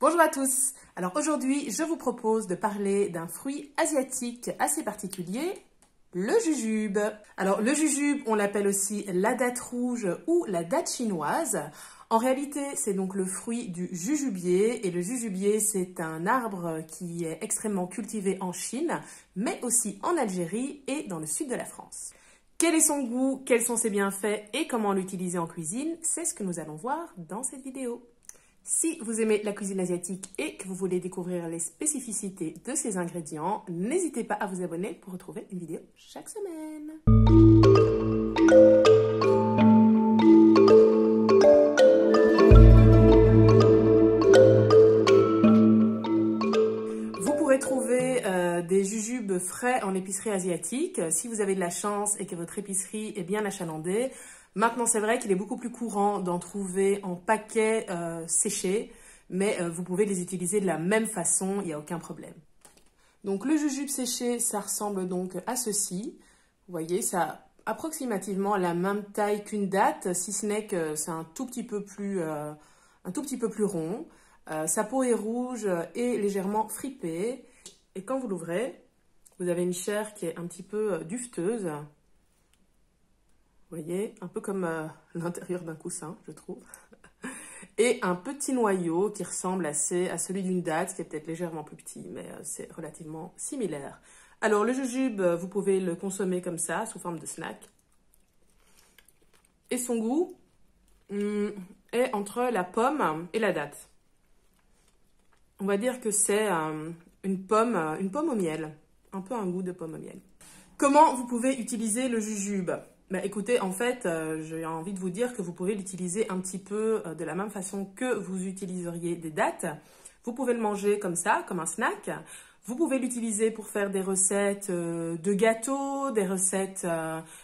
Bonjour à tous. Alors aujourd'hui, je vous propose de parler d'un fruit asiatique assez particulier, le jujube. Alors le jujube, on l'appelle aussi la date rouge ou la date chinoise. En réalité, c'est donc le fruit du jujubier et le jujubier, c'est un arbre qui est extrêmement cultivé en Chine, mais aussi en Algérie et dans le sud de la France. Quel est son goût, quels sont ses bienfaits et comment l'utiliser en cuisine, c'est ce que nous allons voir dans cette vidéo. Si vous aimez la cuisine asiatique et que vous voulez découvrir les spécificités de ces ingrédients, n'hésitez pas à vous abonner pour retrouver une vidéo chaque semaine. Vous pourrez trouver des jujubes frais en épicerie asiatique si vous avez de la chance et que votre épicerie est bien achalandée. Maintenant, c'est vrai qu'il est beaucoup plus courant d'en trouver en paquets séchés, mais vous pouvez les utiliser de la même façon, il n'y a aucun problème. Donc le jujube séché, ça ressemble donc à ceci. Vous voyez, ça a approximativement la même taille qu'une date, si ce n'est que c'est un tout petit peu plus rond. Sa peau est rouge et légèrement fripée. Et quand vous l'ouvrez, vous avez une chair qui est un petit peu duveteuse. Vous voyez, un peu comme l'intérieur d'un coussin, je trouve. Et un petit noyau qui ressemble assez à celui d'une date, qui est peut-être légèrement plus petit, mais c'est relativement similaire. Alors, le jujube, vous pouvez le consommer comme ça, sous forme de snack. Et son goût est entre la pomme et la date. On va dire que c'est une pomme au miel. Un peu un goût de pomme au miel. Comment vous pouvez utiliser le jujube ? Écoutez, en fait, j'ai envie de vous dire que vous pouvez l'utiliser un petit peu de la même façon que vous utiliseriez des dattes. Vous pouvez le manger comme ça, comme un snack. Vous pouvez l'utiliser pour faire des recettes de gâteaux, des recettes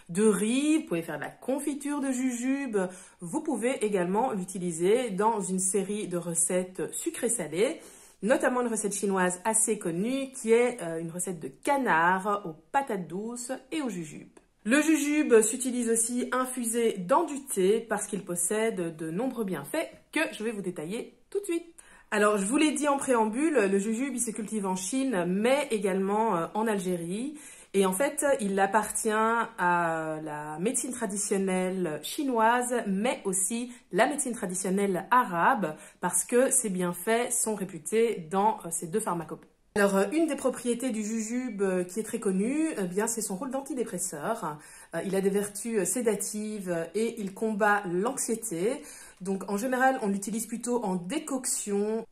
de riz. Vous pouvez faire de la confiture de jujube. Vous pouvez également l'utiliser dans une série de recettes sucrées-salées, notamment une recette chinoise assez connue qui est une recette de canard aux patates douces et au jujube. Le jujube s'utilise aussi infusé dans du thé parce qu'il possède de nombreux bienfaits que je vais vous détailler tout de suite. Alors, je vous l'ai dit en préambule, le jujube il se cultive en Chine mais également en Algérie. Et en fait, il appartient à la médecine traditionnelle chinoise, mais aussi la médecine traditionnelle arabe, parce que ses bienfaits sont réputés dans ces deux pharmacopées. Alors, une des propriétés du jujube qui est très connue, c'est son rôle d'antidépresseur. Il a des vertus sédatives et il combat l'anxiété. Donc, en général, on l'utilise plutôt en décoction.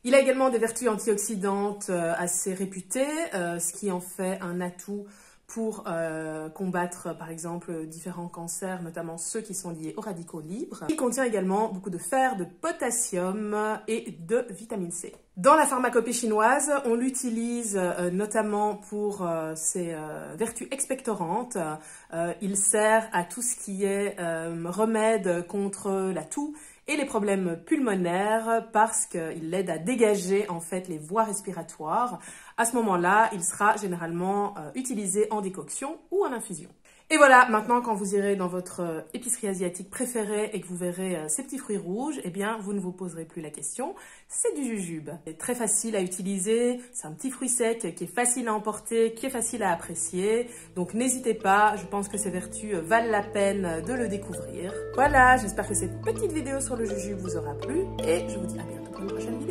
Il a également des vertus antioxydantes assez réputées, ce qui en fait un atout pour combattre, par exemple, différents cancers, notamment ceux qui sont liés aux radicaux libres. Il contient également beaucoup de fer, de potassium et de vitamine C. Dans la pharmacopée chinoise, on l'utilise notamment pour ses vertus expectorantes. Il sert à tout ce qui est remède contre la toux et les problèmes pulmonaires parce qu'il aide à dégager en fait les voies respiratoires. À ce moment-là, il sera généralement utilisé en décoction ou en infusion. Et voilà, maintenant quand vous irez dans votre épicerie asiatique préférée et que vous verrez ces petits fruits rouges, eh bien vous ne vous poserez plus la question, c'est du jujube. C'est très facile à utiliser, c'est un petit fruit sec qui est facile à emporter, qui est facile à apprécier. Donc n'hésitez pas, je pense que ses vertus valent la peine de le découvrir. Voilà, j'espère que cette petite vidéo sur le jujube vous aura plu et je vous dis à bientôt pour une prochaine vidéo.